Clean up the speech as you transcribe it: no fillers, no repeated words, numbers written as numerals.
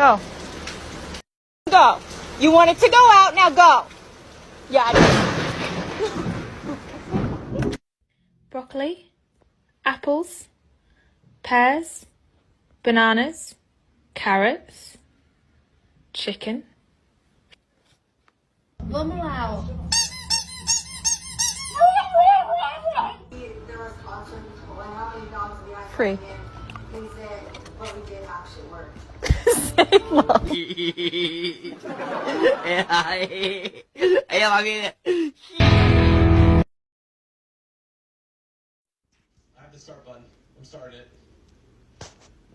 Go. Go. You want it to go out, now go. Yeah, I did. Broccoli, apples, pears, bananas, carrots, chicken. Vamos lá, ó. Free. What we did actually worked. I have the start button. I'm starting it.